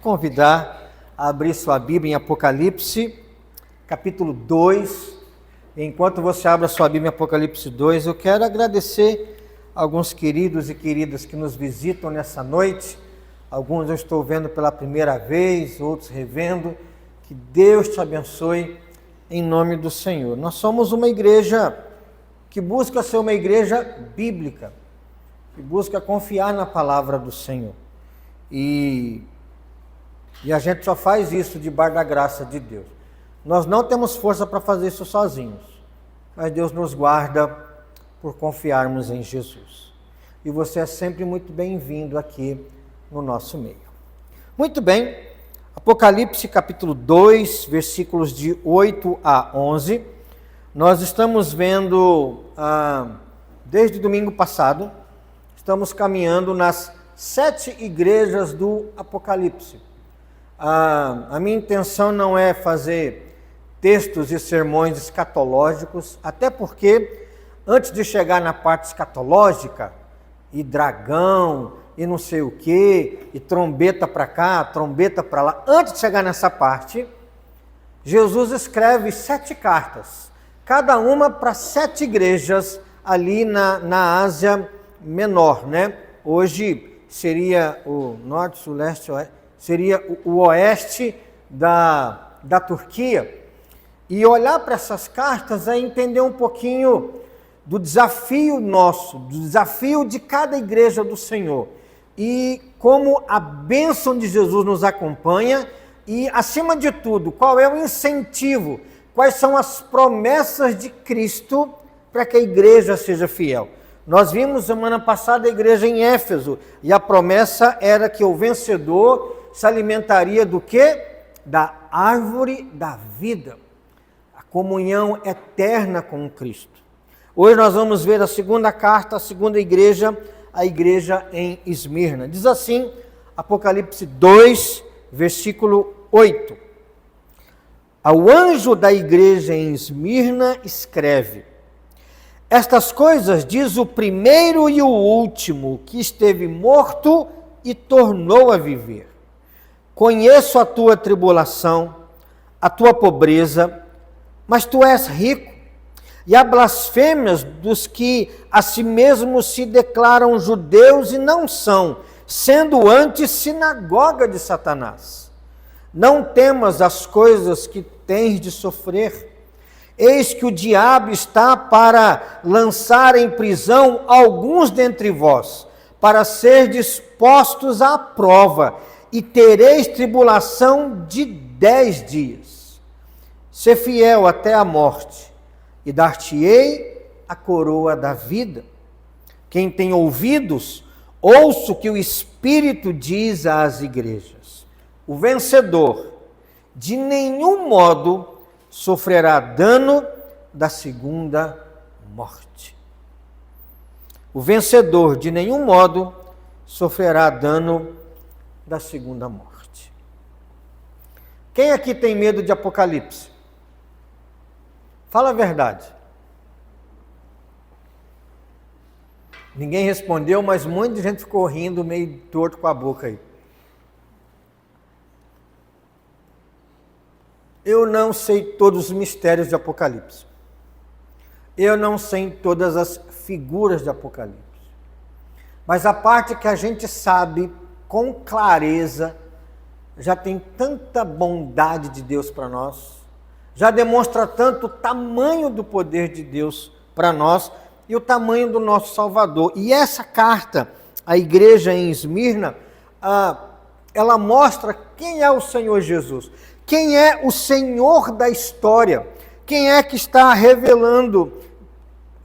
convidar a abrir sua Bíblia em Apocalipse, capítulo 2. Enquanto você abre a sua Bíblia em Apocalipse 2, eu quero agradecer a alguns queridos e queridas que nos visitam nessa noite. Alguns eu estou vendo pela primeira vez, outros revendo. Que Deus te abençoe em nome do Senhor. Nós somos uma igreja que busca ser uma igreja bíblica, que busca confiar na palavra do Senhor. E a gente só faz isso debaixo da graça de Deus. Nós não temos força para fazer isso sozinhos, mas Deus nos guarda por confiarmos em Jesus. E você é sempre muito bem-vindo aqui no nosso meio. Muito bem, Apocalipse capítulo 2, versículos de 8 a 11. Nós estamos vendo, desde domingo passado, estamos caminhando nas 7 igrejas do Apocalipse. A minha intenção não é fazer textos e sermões escatológicos, até porque antes de chegar na parte escatológica, e dragão, e não sei o que, e trombeta para cá, trombeta para lá, antes de chegar nessa parte, Jesus escreve 7 cartas, cada uma para 7 igrejas ali na Ásia Menor, né? Hoje seria o norte, sul, leste, oeste, seria o oeste da Turquia. E olhar para essas cartas é entender um pouquinho do desafio nosso, do desafio de cada igreja do Senhor. E como a bênção de Jesus nos acompanha e, acima de tudo, qual é o incentivo, quais são as promessas de Cristo para que a igreja seja fiel. Nós vimos semana passada a igreja em Éfeso e a promessa era que o vencedor se alimentaria do quê? Da árvore da vida, a comunhão eterna com Cristo. Hoje nós vamos ver a segunda carta, a segunda igreja, a igreja em Esmirna. Diz assim, Apocalipse 2, versículo 8. Ao anjo da igreja em Esmirna escreve: estas coisas diz o primeiro e o último, que esteve morto e tornou a viver. Conheço a tua tribulação, a tua pobreza, mas tu és rico, e há blasfêmias dos que a si mesmos se declaram judeus e não são, sendo antes sinagoga de Satanás. Não temas as coisas que tens de sofrer. Eis que o diabo está para lançar em prisão alguns dentre vós, para serdes postos à prova, e tereis tribulação de 10 dias. Sê fiel até a morte, e dar-te-ei a coroa da vida. Quem tem ouvidos, ouça o que o Espírito diz às igrejas. O vencedor, de nenhum modo, sofrerá dano da segunda morte. O vencedor, de nenhum modo, sofrerá dano da segunda morte. Quem aqui tem medo de Apocalipse? Fala a verdade. Ninguém respondeu, mas muita gente ficou rindo, meio torto com a boca aí. Eu não sei todos os mistérios de Apocalipse. Eu não sei todas as figuras de Apocalipse. Mas a parte que a gente sabe com clareza, já tem tanta bondade de Deus para nós, já demonstra tanto o tamanho do poder de Deus para nós e o tamanho do nosso Salvador. E essa carta, a igreja em Esmirna, ela mostra quem é o Senhor Jesus. Quem é o Senhor da história? Quem é que está revelando,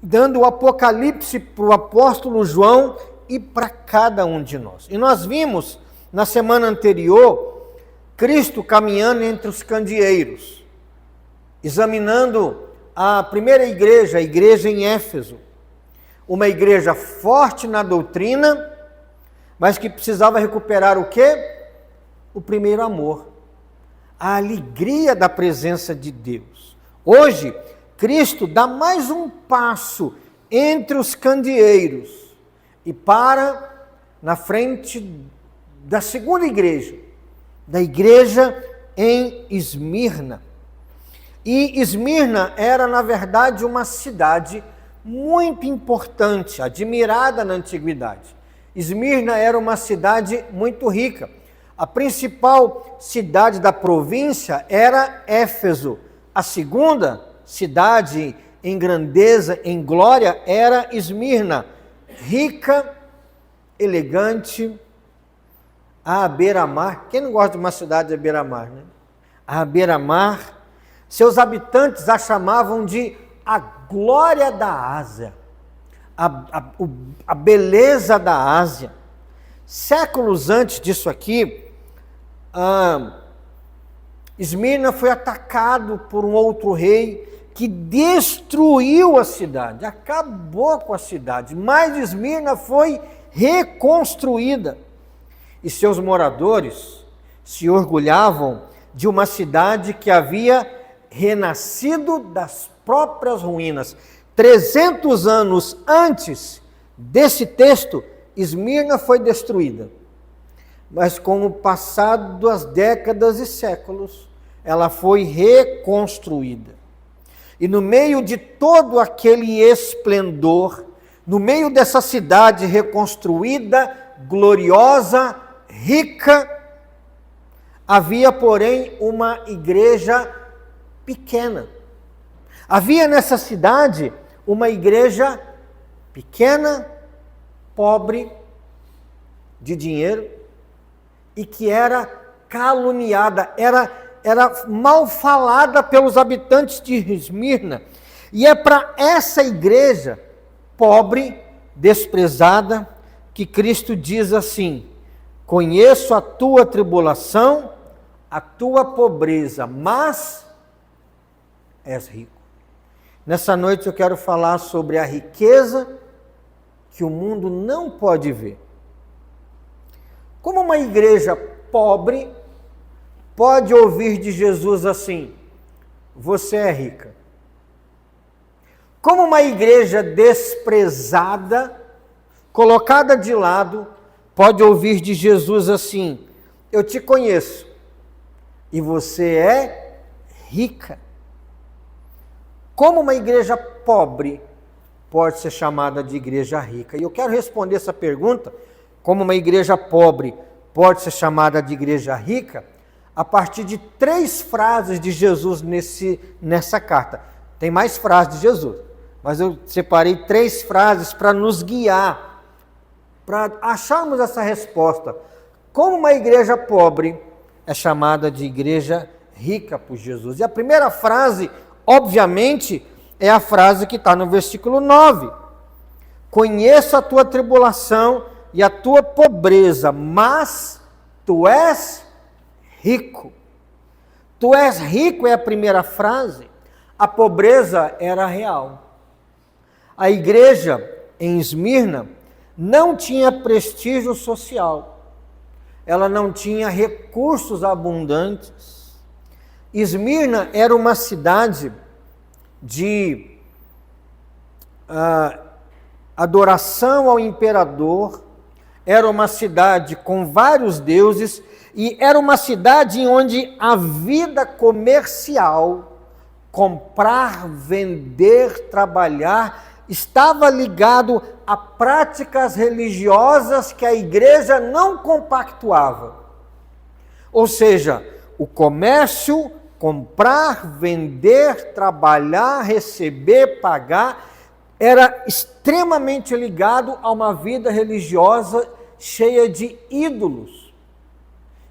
dando o Apocalipse para o apóstolo João e para cada um de nós? E nós vimos, na semana anterior, Cristo caminhando entre os candeeiros, examinando a primeira igreja, a igreja em Éfeso. Uma igreja forte na doutrina, mas que precisava recuperar o quê? O primeiro amor. A alegria da presença de Deus. Hoje, Cristo dá mais um passo entre os candeeiros e para na frente da segunda igreja, da igreja em Esmirna. E Esmirna era, na verdade, uma cidade muito importante, admirada na antiguidade. Esmirna era uma cidade muito rica. A principal cidade da província era Éfeso. A segunda cidade em grandeza, em glória, era Esmirna, rica, elegante, à beira-mar. Quem não gosta de uma cidade à beira-mar, né? À beira-mar. Seus habitantes a chamavam de a glória da Ásia, a beleza da Ásia. Séculos antes disso aqui, Esmirna foi atacado por um outro rei que destruiu a cidade, acabou com a cidade, mas Esmirna foi reconstruída. E seus moradores se orgulhavam de uma cidade que havia renascido das próprias ruínas. 300 anos antes desse texto, Esmirna foi destruída. Mas com o passar das décadas e séculos, ela foi reconstruída. E no meio de todo aquele esplendor, no meio dessa cidade reconstruída, gloriosa, rica, havia, porém, uma igreja pequena. Havia nessa cidade uma igreja pequena, pobre, de dinheiro, e que era caluniada, era mal falada pelos habitantes de Esmirna. E é para essa igreja pobre, desprezada, que Cristo diz assim: conheço a tua tribulação, a tua pobreza, mas és rico. Nessa noite eu quero falar sobre a riqueza que o mundo não pode ver. Como uma igreja pobre pode ouvir de Jesus assim: você é rica? Como uma igreja desprezada, colocada de lado, pode ouvir de Jesus assim: eu te conheço e você é rica? Como uma igreja pobre pode ser chamada de igreja rica? E eu quero responder essa pergunta, como uma igreja pobre pode ser chamada de igreja rica, a partir de 3 frases de Jesus nessa carta. Tem mais frases de Jesus, mas eu separei 3 frases para nos guiar, para acharmos essa resposta. Como uma igreja pobre é chamada de igreja rica por Jesus? E a primeira frase, obviamente, é a frase que está no versículo 9. Conheço a tua tribulação e a tua pobreza, mas tu és rico. Tu és rico é a primeira frase. A pobreza era real. A igreja em Esmirna não tinha prestígio social. Ela não tinha recursos abundantes. Esmirna era uma cidade de adoração ao imperador, era uma cidade com vários deuses e era uma cidade onde a vida comercial, comprar, vender, trabalhar, estava ligado a práticas religiosas que a igreja não compactuava. Ou seja, o comércio, comprar, vender, trabalhar, receber, pagar, era extremamente ligado a uma vida religiosa cheia de ídolos,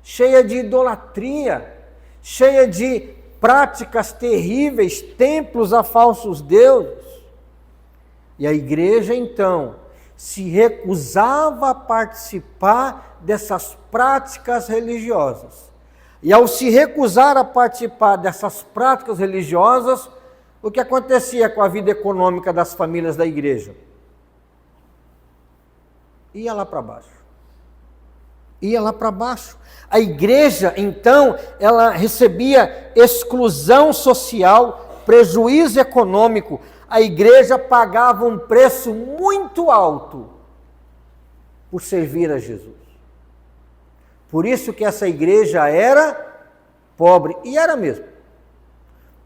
cheia de idolatria, cheia de práticas terríveis, templos a falsos deuses. E a igreja, então, se recusava a participar dessas práticas religiosas. E ao se recusar a participar dessas práticas religiosas, o que acontecia com a vida econômica das famílias da igreja? Ia lá para baixo. Ia lá para baixo. A igreja, então, ela recebia exclusão social, prejuízo econômico. A igreja pagava um preço muito alto por servir a Jesus. Por isso que essa igreja era pobre, e era mesmo.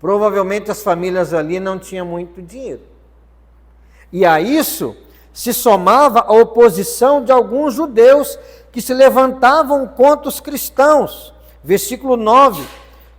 Provavelmente as famílias ali não tinham muito dinheiro. E a isso se somava a oposição de alguns judeus que se levantavam contra os cristãos. Versículo 9: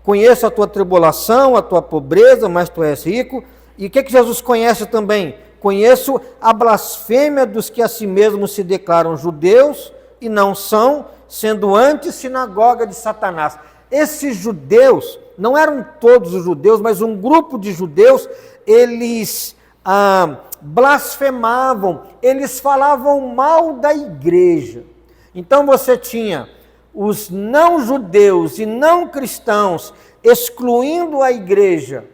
conheço a tua tribulação, a tua pobreza, mas tu és rico. E o que Jesus conhece também? Conheço a blasfêmia dos que a si mesmos se declaram judeus e não são, sendo antes sinagoga de Satanás. Esses judeus, não eram todos os judeus, mas um grupo de judeus, eles blasfemavam, eles falavam mal da igreja. Então você tinha os não judeus e não cristãos excluindo a igreja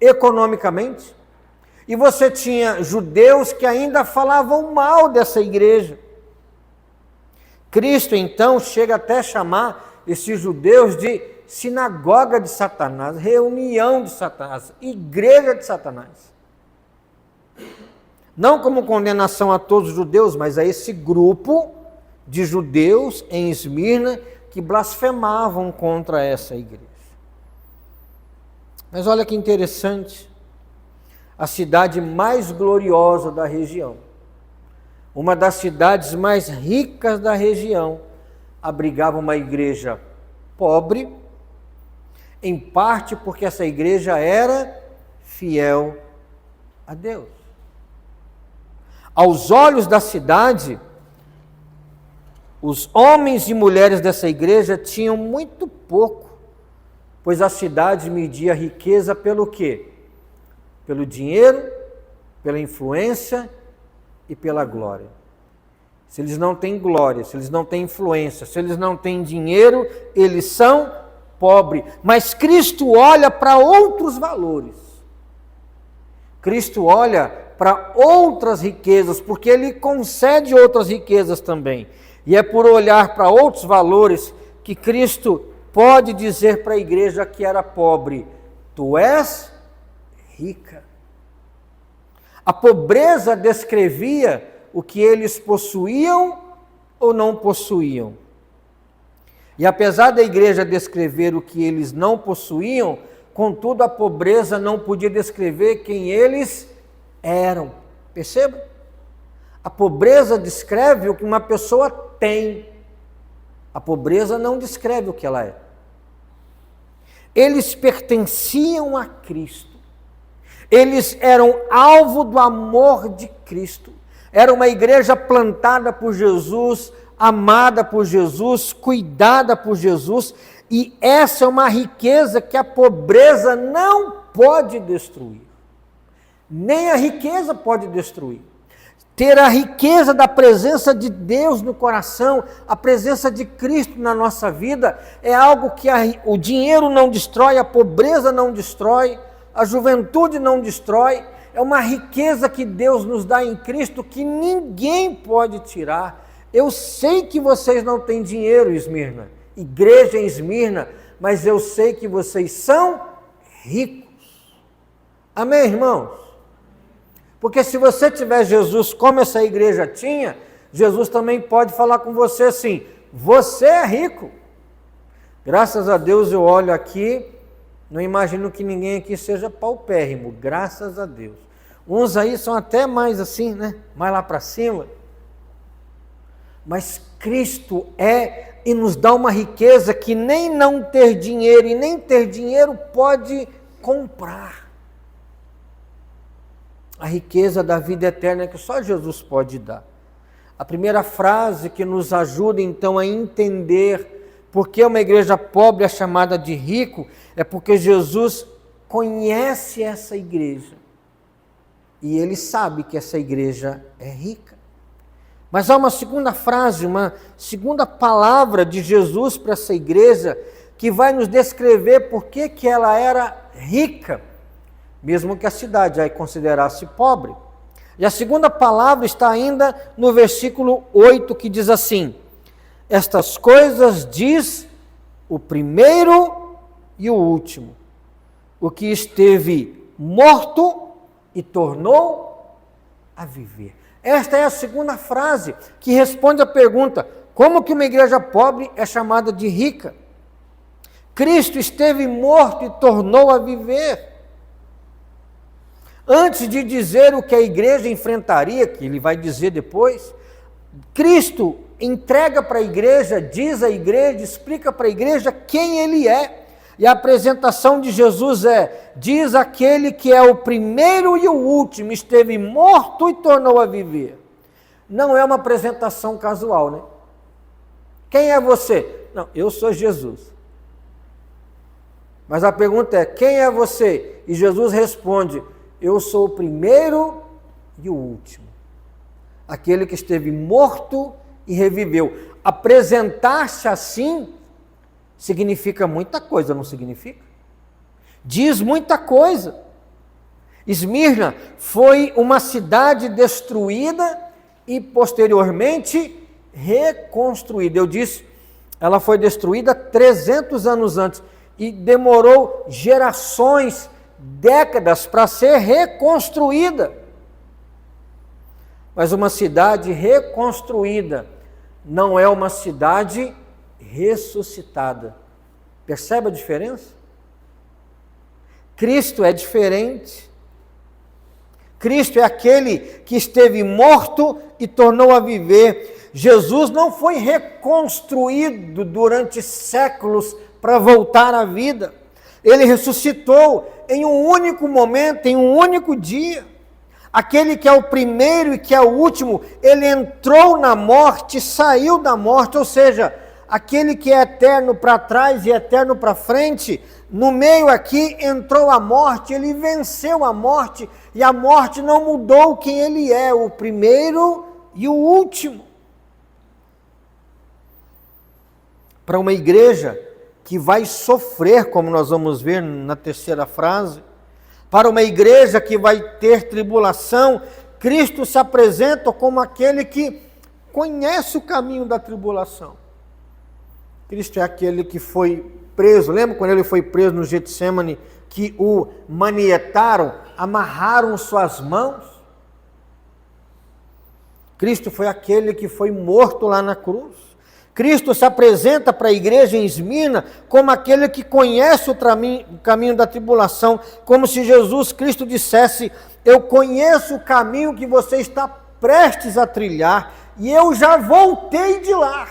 economicamente, e você tinha judeus que ainda falavam mal dessa igreja. Cristo então chega até a chamar esses judeus de sinagoga de Satanás, reunião de Satanás, igreja de Satanás. Não como condenação a todos os judeus, mas a esse grupo de judeus em Esmirna que blasfemavam contra essa igreja. Mas olha que interessante, a cidade mais gloriosa da região, uma das cidades mais ricas da região, abrigava uma igreja pobre, em parte porque essa igreja era fiel a Deus. Aos olhos da cidade, os homens e mulheres dessa igreja tinham muito pouco, pois a cidade media riqueza pelo quê? Pelo dinheiro, pela influência e pela glória. Se eles não têm glória, se eles não têm influência, se eles não têm dinheiro, eles são pobres. Mas Cristo olha para outros valores. Cristo olha para outras riquezas, porque Ele concede outras riquezas também. E é por olhar para outros valores que Cristo pode dizer para a igreja que era pobre: tu és rica. A pobreza descrevia o que eles possuíam ou não possuíam. E apesar da igreja descrever o que eles não possuíam, contudo a pobreza não podia descrever quem eles eram. Perceba? A pobreza descreve o que uma pessoa tem. A pobreza não descreve o que ela é. Eles pertenciam a Cristo. Eles eram alvo do amor de Cristo. Era uma igreja plantada por Jesus, amada por Jesus, cuidada por Jesus, e essa é uma riqueza que a pobreza não pode destruir. Nem a riqueza pode destruir. Ter a riqueza da presença de Deus no coração, a presença de Cristo na nossa vida, é algo que o dinheiro não destrói, a pobreza não destrói, a juventude não destrói. É uma riqueza que Deus nos dá em Cristo que ninguém pode tirar. Eu sei que vocês não têm dinheiro, Esmirna, igreja em Esmirna, mas eu sei que vocês são ricos. Amém, irmãos? Porque se você tiver Jesus como essa igreja tinha, Jesus também pode falar com você assim: você é rico. Graças a Deus eu olho aqui, não imagino que ninguém aqui seja paupérrimo, graças a Deus. Uns aí são até mais assim, né? Mais lá para cima. Mas Cristo é e nos dá uma riqueza que nem não ter dinheiro e nem ter dinheiro pode comprar. A riqueza da vida eterna que só Jesus pode dar. A primeira frase que nos ajuda então a entender por que uma igreja pobre é chamada de rico, é porque Jesus conhece essa igreja. E Ele sabe que essa igreja é rica. Mas há uma segunda frase, uma segunda palavra de Jesus para essa igreja, que vai nos descrever por que ela era rica, mesmo que a cidade a considerasse pobre. E a segunda palavra está ainda no versículo 8, que diz assim: estas coisas diz o primeiro e o último, o que esteve morto e tornou a viver. Esta é a segunda frase que responde à pergunta: Como que uma igreja pobre é chamada de rica? Cristo esteve morto e tornou a viver. Antes de dizer o que a igreja enfrentaria, que ele vai dizer depois, Cristo entrega para a igreja, diz à igreja, explica para a igreja quem ele é. E a apresentação de Jesus diz aquele que é o primeiro e o último, esteve morto e tornou a viver. Não é uma apresentação casual, né? Quem é você? Não, eu sou Jesus. Mas a pergunta é, quem é você? E Jesus responde, eu sou o primeiro e o último. Aquele que esteve morto e reviveu. Apresentar-se assim significa muita coisa, não significa? Diz muita coisa. Esmirna foi uma cidade destruída e posteriormente reconstruída. Eu disse, ela foi destruída 300 anos antes e demorou gerações, décadas para ser reconstruída. Mas uma cidade reconstruída não é uma cidade ressuscitada. Percebe a diferença? Cristo é diferente. Cristo é aquele que esteve morto e tornou a viver. Jesus não foi reconstruído durante séculos para voltar à vida. Ele ressuscitou em um único momento, em um único dia. Aquele que é o primeiro e que é o último, ele entrou na morte, saiu da morte, ou seja, aquele que é eterno para trás e eterno para frente, no meio aqui entrou a morte, ele venceu a morte, e a morte não mudou quem ele é, o primeiro e o último. Para uma igreja que vai sofrer, como nós vamos ver na terceira frase, para uma igreja que vai ter tribulação, Cristo se apresenta como aquele que conhece o caminho da tribulação. Cristo é aquele que foi preso, lembra quando ele foi preso no Getsêmani, que o manietaram, amarraram suas mãos? Cristo foi aquele que foi morto lá na cruz. Cristo se apresenta para a igreja em Esmirna como aquele que conhece o caminho da tribulação, como se Jesus Cristo dissesse, eu conheço o caminho que você está prestes a trilhar, e eu já voltei de lá.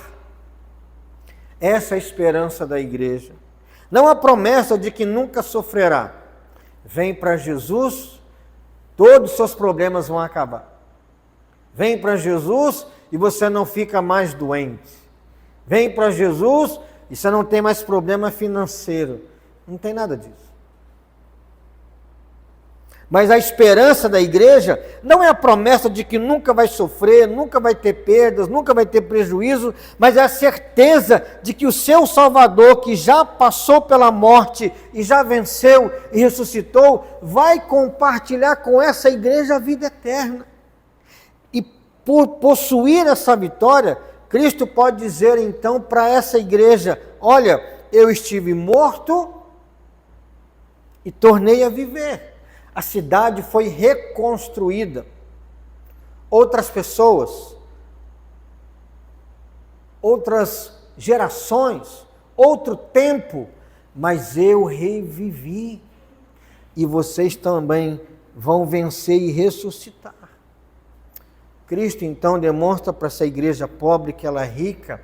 Essa é a esperança da igreja. Não a promessa de que nunca sofrerá. Vem para Jesus, todos os seus problemas vão acabar. Vem para Jesus e você não fica mais doente. Vem para Jesus e você não tem mais problema financeiro. Não tem nada disso. Mas a esperança da igreja não é a promessa de que nunca vai sofrer, nunca vai ter perdas, nunca vai ter prejuízo, mas é a certeza de que o seu Salvador, que já passou pela morte e já venceu e ressuscitou, vai compartilhar com essa igreja a vida eterna. E por possuir essa vitória, Cristo pode dizer então para essa igreja, olha, eu estive morto e tornei a viver. A cidade foi reconstruída. Outras pessoas, outras gerações, outro tempo, mas eu revivi. E vocês também vão vencer e ressuscitar. Cristo então demonstra para essa igreja pobre que ela é rica,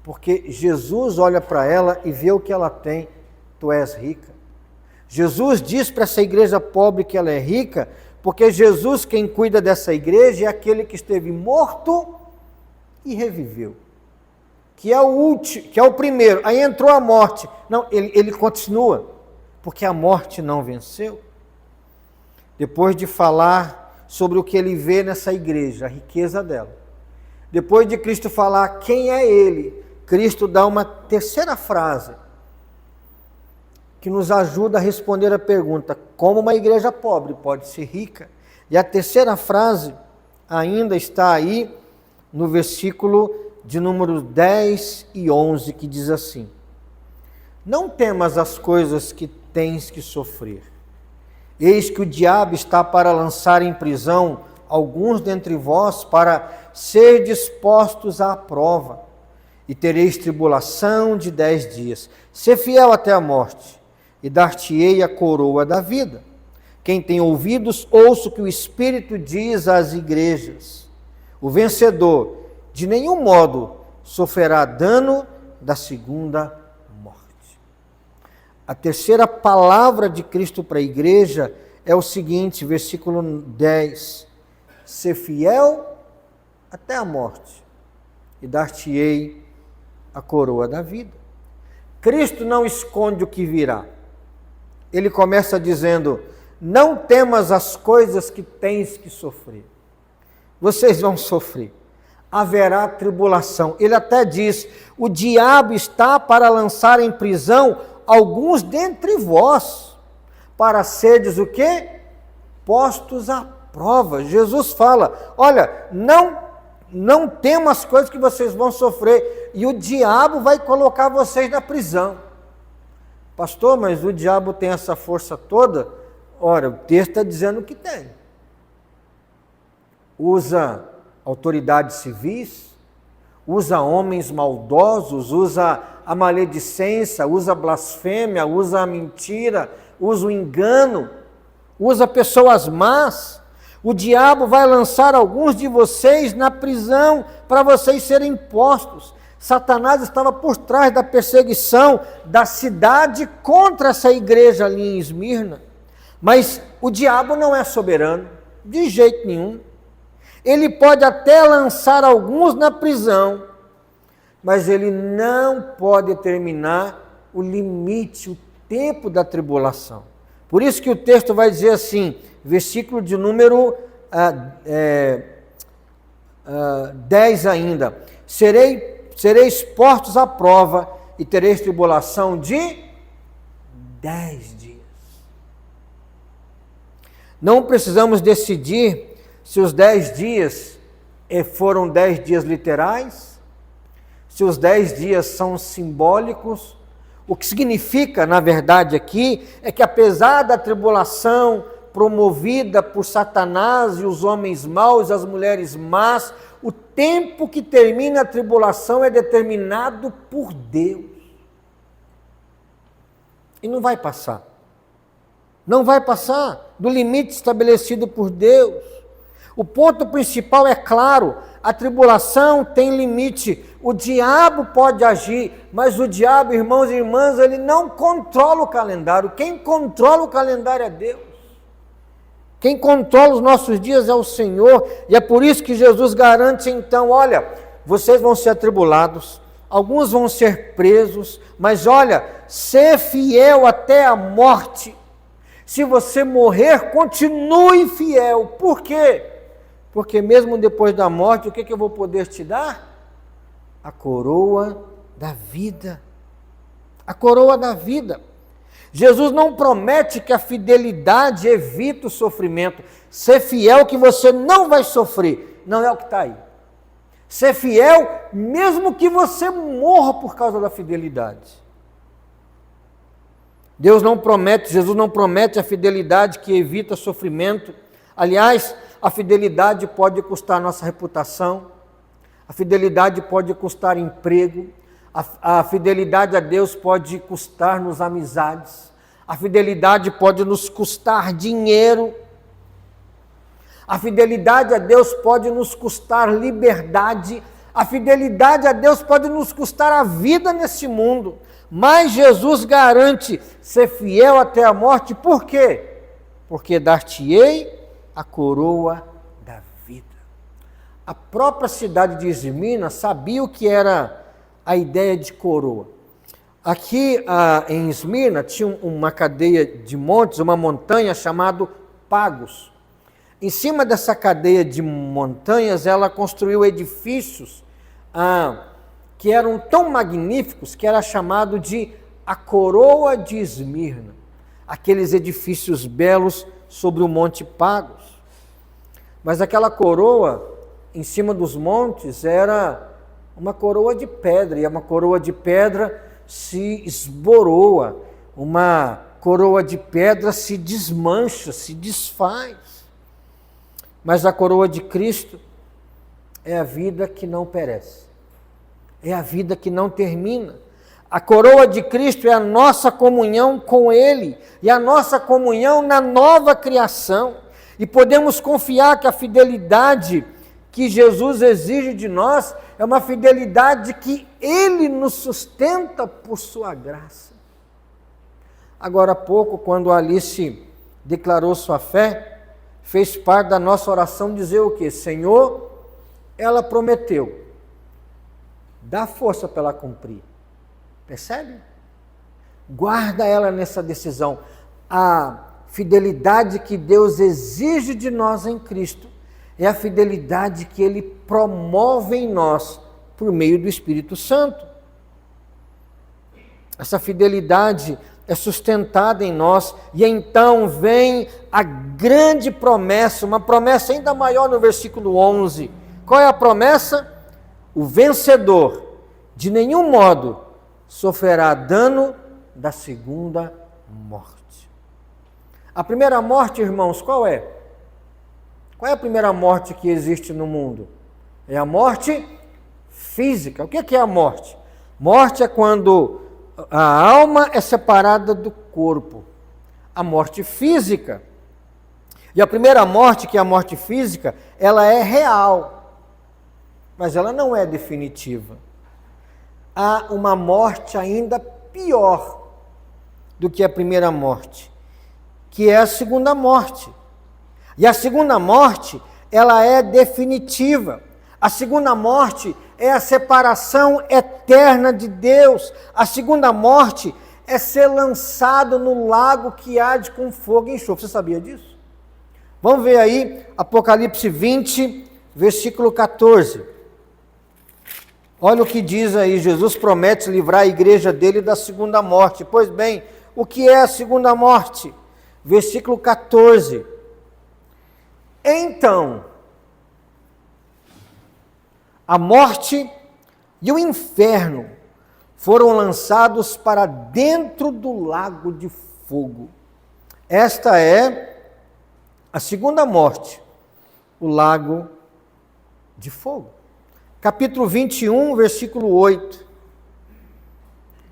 porque Jesus olha para ela e vê o que ela tem, tu és rica. Jesus diz para essa igreja pobre que ela é rica, porque Jesus, quem cuida dessa igreja, é aquele que esteve morto e reviveu. Que é o último, que é o primeiro. Aí entrou a morte. Não, ele continua, porque a morte não venceu. Depois de falar sobre o que ele vê nessa igreja, a riqueza dela. Depois de Cristo falar quem é ele, Cristo dá uma terceira frase, que nos ajuda a responder a pergunta, como uma igreja pobre pode ser rica? E a terceira frase ainda está aí no versículo de número 10 e 11, que diz assim, não temas as coisas que tens que sofrer. Eis que o diabo está para lançar em prisão alguns dentre vós para ser dispostos à prova, e tereis tribulação de 10 dias. Sê fiel até a morte, e dar-te-ei a coroa da vida. Quem tem ouvidos, ouça o que o Espírito diz às igrejas. O vencedor, de nenhum modo, sofrerá dano da segunda morte. A terceira palavra de Cristo para a igreja é o seguinte, versículo 10. Ser fiel até a morte, e dar-te-ei a coroa da vida. Cristo não esconde o que virá. Ele começa dizendo, não temas as coisas que tens que sofrer. Vocês vão sofrer. Haverá tribulação. Ele até diz, o diabo está para lançar em prisão alguns dentre vós, para seres o quê? Postos à prova. Jesus fala, olha, não temas as coisas que vocês vão sofrer, e o diabo vai colocar vocês na prisão. Pastor, mas o diabo tem essa força toda? Ora, o texto está dizendo que tem. Usa autoridades civis, usa homens maldosos, usa a maledicência, usa a blasfêmia, usa a mentira, usa o engano, usa pessoas más. O diabo vai lançar alguns de vocês na prisão para vocês serem postos. Satanás estava por trás da perseguição da cidade contra essa igreja ali em Esmirna. Mas o diabo não é soberano, de jeito nenhum. Ele pode até lançar alguns na prisão, mas ele não pode determinar o limite, o tempo da tribulação. Por isso que o texto vai dizer assim, versículo de número 10 ainda, sereis postos à prova e tereis tribulação de 10 dias. Não precisamos decidir se os 10 dias foram 10 dias literais, se os 10 dias são simbólicos. O que significa, na verdade, aqui, é que apesar da tribulação promovida por Satanás e os homens maus, as mulheres más, o tempo que termina a tribulação é determinado por Deus. E não vai passar. Não vai passar do limite estabelecido por Deus. O ponto principal é claro, a tribulação tem limite. O diabo pode agir, mas o diabo, irmãos e irmãs, ele não controla o calendário. Quem controla o calendário é Deus. Quem controla os nossos dias é o Senhor. E é por isso que Jesus garante então, olha, vocês vão ser atribulados, alguns vão ser presos, mas olha, ser fiel até a morte. Se você morrer, continue fiel. Por quê? Porque mesmo depois da morte, o que eu vou poder te dar? A coroa da vida. A coroa da vida. Jesus não promete que a fidelidade evita o sofrimento. Ser fiel que você não vai sofrer. Não é o que está aí. Ser fiel mesmo que você morra por causa da fidelidade. Jesus não promete a fidelidade que evita sofrimento. Aliás, a fidelidade pode custar nossa reputação, a fidelidade pode custar emprego, a fidelidade a Deus pode custar-nos amizades, a fidelidade pode nos custar dinheiro, a fidelidade a Deus pode nos custar liberdade, a fidelidade a Deus pode nos custar a vida nesse mundo. Mas Jesus garante ser fiel até a morte, por quê? Porque dar-te-ei a coroa da vida. A própria cidade de Esmirna sabia o que era a ideia de coroa. Aqui em Esmirna tinha uma cadeia de montes, uma montanha chamada Pagos. Em cima dessa cadeia de montanhas, ela construiu edifícios que eram tão magníficos que era chamado de a coroa de Esmirna, aqueles edifícios belos sobre o Monte Pagos. Mas aquela coroa em cima dos montes era uma coroa de pedra, e uma coroa de pedra se esboroa, uma coroa de pedra se desmancha, se desfaz. Mas a coroa de Cristo é a vida que não perece. é a vida que não termina. A coroa de Cristo é a nossa comunhão com Ele e a nossa comunhão na nova criação. E podemos confiar que a fidelidade que Jesus exige de nós é uma fidelidade que Ele nos sustenta por sua graça. Agora há pouco, quando Alice declarou sua fé, fez parte da nossa oração dizer o quê? Senhor, ela prometeu, dá força para ela cumprir. Percebe? Guarda ela nessa decisão. A fidelidade que Deus exige de nós em Cristo é a fidelidade que Ele promove em nós por meio do Espírito Santo. Essa fidelidade é sustentada em nós e então vem a grande promessa, uma promessa ainda maior no versículo 11. Qual é a promessa? O vencedor de nenhum modo sofrerá dano da segunda morte. A primeira morte, irmãos, qual é? Qual é a primeira morte que existe no mundo? É a morte física. O que é a morte? Morte é quando a alma é separada do corpo. A morte física. E a primeira morte, que é a morte física, ela é real, mas ela não é definitiva. Há uma morte ainda pior do que a primeira morte, que é a segunda morte. E a segunda morte, ela é definitiva. A segunda morte é a separação eterna de Deus. A segunda morte é ser lançado no lago que arde com fogo e enxofre. Você sabia disso? Vamos ver aí Apocalipse 20, versículo 14. Olha o que diz aí, Jesus promete livrar a igreja dele da segunda morte. Pois bem, o que é a segunda morte? Versículo 14. Então, a morte e o inferno foram lançados para dentro do lago de fogo. Esta é a segunda morte, o lago de fogo. Capítulo 21, versículo 8.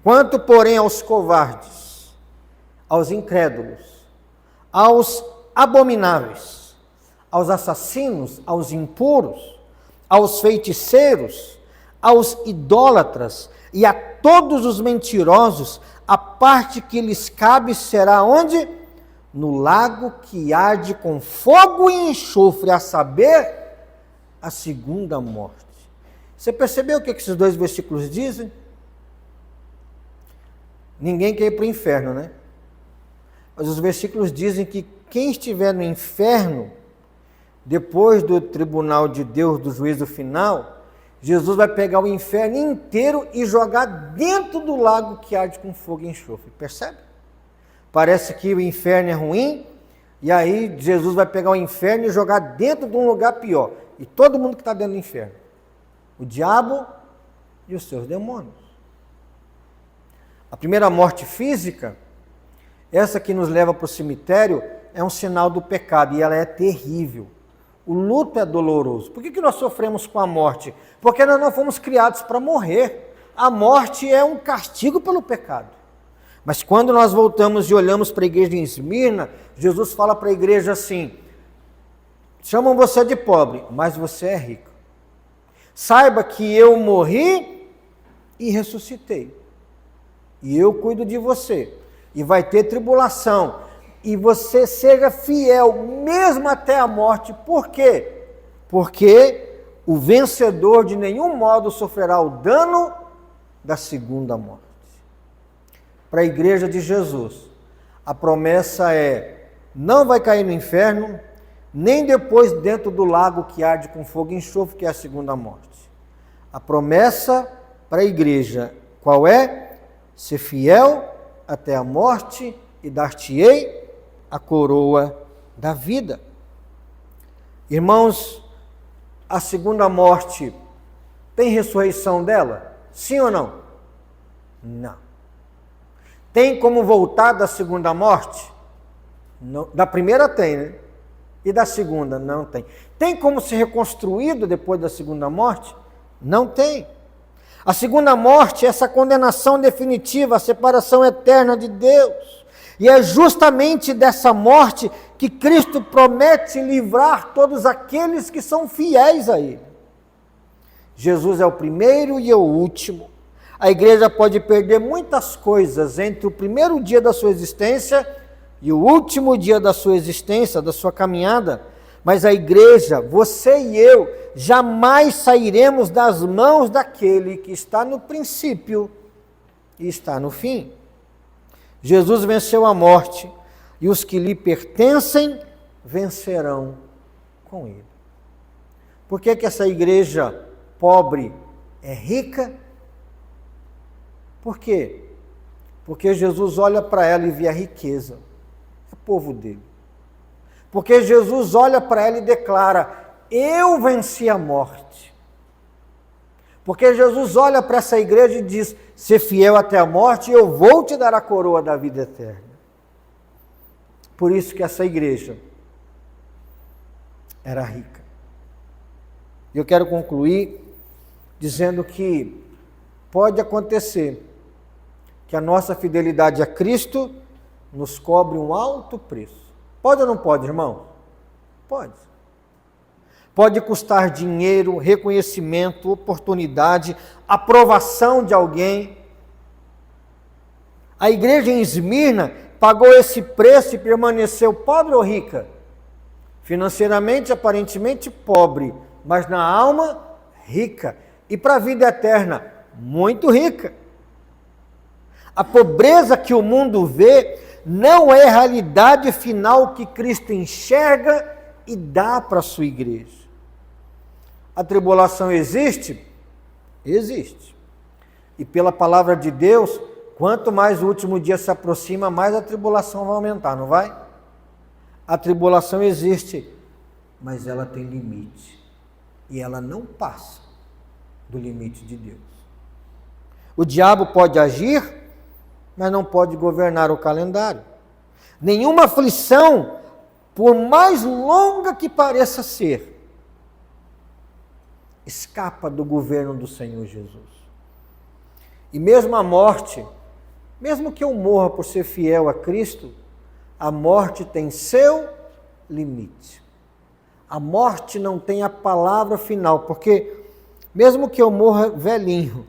Quanto, porém, aos covardes, aos incrédulos, aos abomináveis, aos assassinos, aos impuros, aos feiticeiros, aos idólatras e a todos os mentirosos, a parte que lhes cabe será onde? No lago que arde com fogo e enxofre, a saber, a segunda morte. Você percebeu o que esses dois versículos dizem? Ninguém quer ir para o inferno, né? Mas os versículos dizem que quem estiver no inferno, depois do tribunal de Deus, do juízo final, Jesus vai pegar o inferno inteiro e jogar dentro do lago que arde com fogo e enxofre. Percebe? Parece que o inferno é ruim, e aí Jesus vai pegar o inferno e jogar dentro de um lugar pior. E todo mundo que está dentro do inferno. O diabo e os seus demônios. A primeira morte física, essa que nos leva para o cemitério, é um sinal do pecado e ela é terrível. O luto é doloroso. Por que nós sofremos com a morte? Porque nós não fomos criados para morrer. A morte é um castigo pelo pecado. Mas quando nós voltamos e olhamos para a igreja de Esmirna, Jesus fala para a igreja assim: chamam você de pobre, mas você é rico. Saiba que eu morri e ressuscitei. E eu cuido de você. E vai ter tribulação. E você seja fiel, mesmo até a morte. Por quê? Porque o vencedor de nenhum modo sofrerá o dano da segunda morte. Para a igreja de Jesus, a promessa é: não vai cair no inferno, nem depois dentro do lago que arde com fogo e enxofre, que é a segunda morte. A promessa para a igreja, qual é? Ser fiel até a morte e dar-te-ei a coroa da vida. Irmãos, a segunda morte tem ressurreição dela? Sim ou não? Não. Tem como voltar da segunda morte? Não. Da primeira tem, né? E da segunda? Não tem. Tem como ser reconstruído depois da segunda morte? Não tem. A segunda morte é essa condenação definitiva, a separação eterna de Deus. E é justamente dessa morte que Cristo promete livrar todos aqueles que são fiéis a Ele. Jesus é o primeiro e o último. A igreja pode perder muitas coisas entre o primeiro dia da sua existência e o último dia da sua existência, da sua caminhada, mas a igreja, você e eu, jamais sairemos das mãos daquele que está no princípio e está no fim. Jesus venceu a morte e os que lhe pertencem vencerão com ele. Por que que essa igreja pobre é rica? Por quê? Porque Jesus olha para ela e vê a riqueza. É o povo dele. Porque Jesus olha para ela e declara: eu venci a morte. Porque Jesus olha para essa igreja e diz: ser fiel até a morte, eu vou te dar a coroa da vida eterna. Por isso que essa igreja era rica. E eu quero concluir dizendo que pode acontecer que a nossa fidelidade a Cristo nos cobre um alto preço. Pode ou não pode, irmão? Pode. Pode custar dinheiro, reconhecimento, oportunidade, aprovação de alguém. A igreja em Esmirna pagou esse preço e permaneceu pobre ou rica? Financeiramente, aparentemente pobre, mas na alma, rica. E para a vida eterna, muito rica. A pobreza que o mundo vê não é a realidade final que Cristo enxerga e dá para a sua igreja. A tribulação existe? Existe. E pela palavra de Deus, quanto mais o último dia se aproxima, mais a tribulação vai aumentar, não vai? A tribulação existe, mas ela tem limite. E ela não passa do limite de Deus. O diabo pode agir, mas não pode governar o calendário. Nenhuma aflição, por mais longa que pareça ser, escapa do governo do Senhor Jesus. E mesmo a morte, mesmo que eu morra por ser fiel a Cristo, a morte tem seu limite. A morte não tem a palavra final, porque mesmo que eu morra velhinho,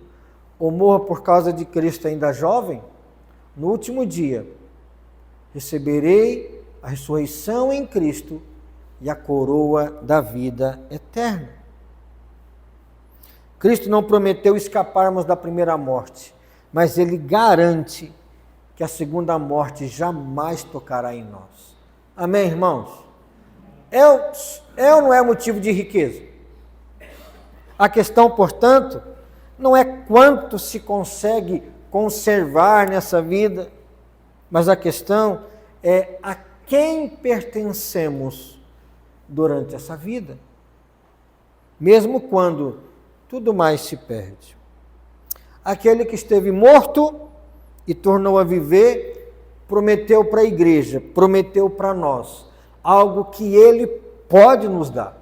ou morra por causa de Cristo ainda jovem, no último dia, receberei a ressurreição em Cristo e a coroa da vida eterna. Cristo não prometeu escaparmos da primeira morte, mas Ele garante que a segunda morte jamais tocará em nós. Amém, irmãos? É ou não é motivo de riqueza? A questão, portanto, não é quanto se consegue conservar nessa vida, mas a questão é a quem pertencemos durante essa vida, mesmo quando tudo mais se perde. Aquele que esteve morto e tornou a viver, prometeu para a igreja, prometeu para nós, algo que Ele pode nos dar.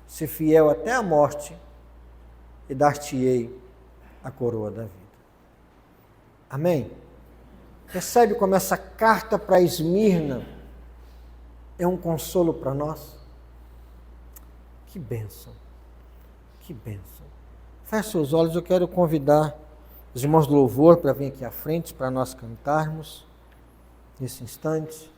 Ser fiel até a morte e dar-te-ei a coroa da vida. Amém? Percebe como essa carta para Esmirna é um consolo para nós? Que bênção, que bênção. Feche seus olhos, eu quero convidar os irmãos do louvor para vir aqui à frente para nós cantarmos nesse instante.